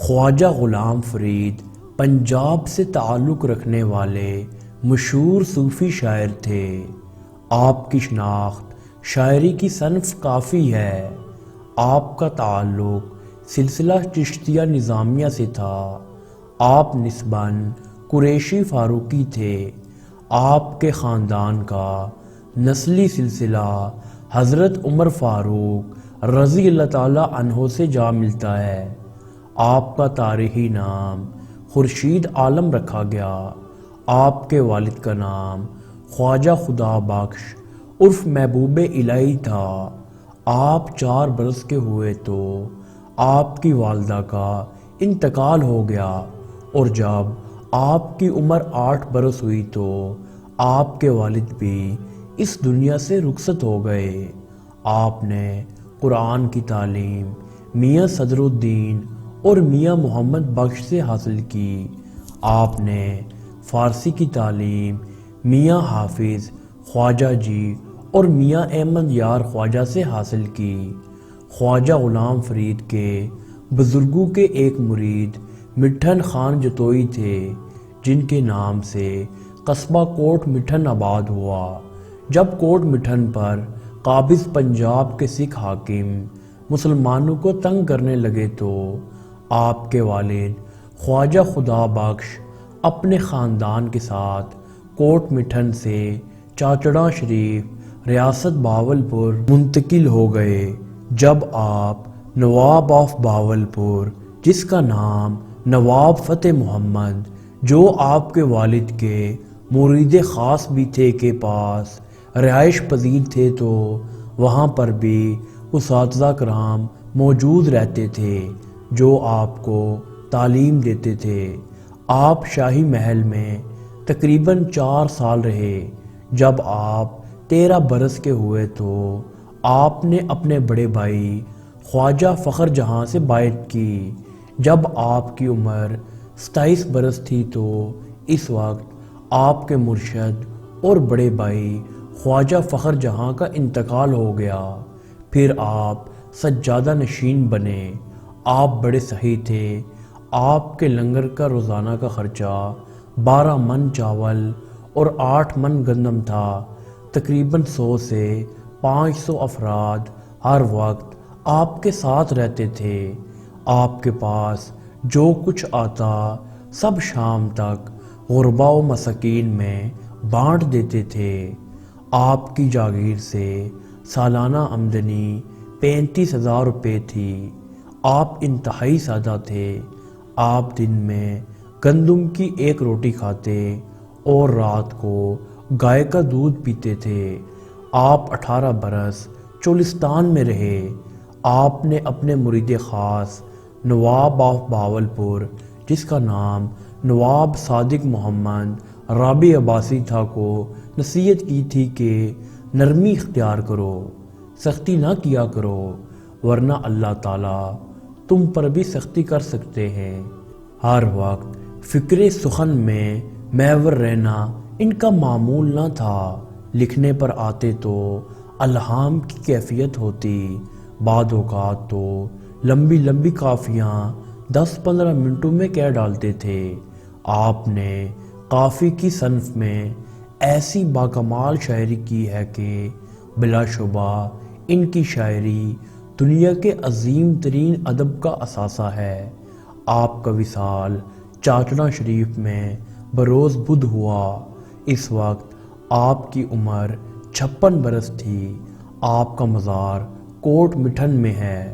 خواجہ غلام فرید پنجاب سے تعلق رکھنے والے مشہور صوفی شاعر تھے۔ آپ کی شناخت شاعری کی صنف کافی ہے۔ آپ کا تعلق سلسلہ چشتیہ نظامیہ سے تھا۔ آپ نسباً قریشی فاروقی تھے۔ آپ کے خاندان کا نسلی سلسلہ حضرت عمر فاروق رضی اللہ تعالیٰ عنہ سے جا ملتا ہے۔ آپ کا تاریخی نام خورشید عالم رکھا گیا۔ آپ کے والد کا نام خواجہ خدا بخش عرف محبوب الہی تھا۔ آپ 4 برس کے ہوئے تو آپ کی والدہ کا انتقال ہو گیا، اور جب آپ کی عمر 8 برس ہوئی تو آپ کے والد بھی اس دنیا سے رخصت ہو گئے۔ آپ نے قرآن کی تعلیم میاں صدر الدین اور میاں محمد بخش سے حاصل کی۔ آپ نے فارسی کی تعلیم میاں حافظ خواجہ جی اور میاں احمد یار خواجہ سے حاصل کی۔ خواجہ غلام فرید کے بزرگوں کے ایک مرید مٹھن خان جتوئی تھے، جن کے نام سے قصبہ کوٹ مٹھن آباد ہوا۔ جب کوٹ مٹھن پر قابض پنجاب کے سکھ حاکم مسلمانوں کو تنگ کرنے لگے تو آپ کے والد خواجہ خدا بخش اپنے خاندان کے ساتھ کوٹ مٹھن سے چاچڑا شریف ریاست بہاولپور منتقل ہو گئے۔ جب آپ نواب آف بہاولپور، جس کا نام نواب فتح محمد، جو آپ کے والد کے مرید خاص بھی تھے، کے پاس رہائش پذیر تھے تو وہاں پر بھی اساتذہ کرام موجود رہتے تھے جو آپ کو تعلیم دیتے تھے۔ آپ شاہی محل میں تقریباً 4 سال رہے۔ جب آپ 13 برس کے ہوئے تو آپ نے اپنے بڑے بھائی خواجہ فخر جہاں سے بیعت کی۔ جب آپ کی عمر 27 برس تھی تو اس وقت آپ کے مرشد اور بڑے بھائی خواجہ فخر جہاں کا انتقال ہو گیا۔ پھر آپ سجادہ نشین بنے۔ آپ بڑے سخی تھے۔ آپ کے لنگر کا روزانہ کا خرچہ 12 من چاول اور 8 من گندم تھا۔ تقریباً 100 سے 500 افراد ہر وقت آپ کے ساتھ رہتے تھے۔ آپ کے پاس جو کچھ آتا سب شام تک غربا و مساکین میں بانٹ دیتے تھے۔ آپ کی جاگیر سے سالانہ آمدنی 35,000 روپے تھی۔ آپ انتہائی سادہ تھے۔ آپ دن میں گندم کی 1 روٹی کھاتے اور رات کو گائے کا دودھ پیتے تھے۔ آپ 18 برس چولستان میں رہے۔ آپ نے اپنے مرید خاص نواب آف بہاولپور، جس کا نام نواب صادق محمد رابع عباسی تھا، کو نصیحت کی تھی کہ نرمی اختیار کرو، سختی نہ کیا کرو، ورنہ اللہ تعالیٰ تم پر بھی سختی کر سکتے ہیں۔ ہر وقت فکر سخن میں محور رہنا ان کا معمول نہ تھا۔ لکھنے پر آتے تو الہام کی کیفیت ہوتی، بعض اوقات تو لمبی لمبی قافیاں 10-15 منٹوں میں کہہ ڈالتے تھے۔ آپ نے قافی کی صنف میں ایسی باکمال شاعری کی ہے کہ بلا شبہ ان کی شاعری دنیا کے عظیم ترین ادب کا اثاثہ ہے۔ آپ کا وصال چاچڑا شریف میں بروز بدھ ہوا۔ اس وقت آپ کی عمر 56 برس تھی۔ آپ کا مزار کوٹ مٹھن میں ہے۔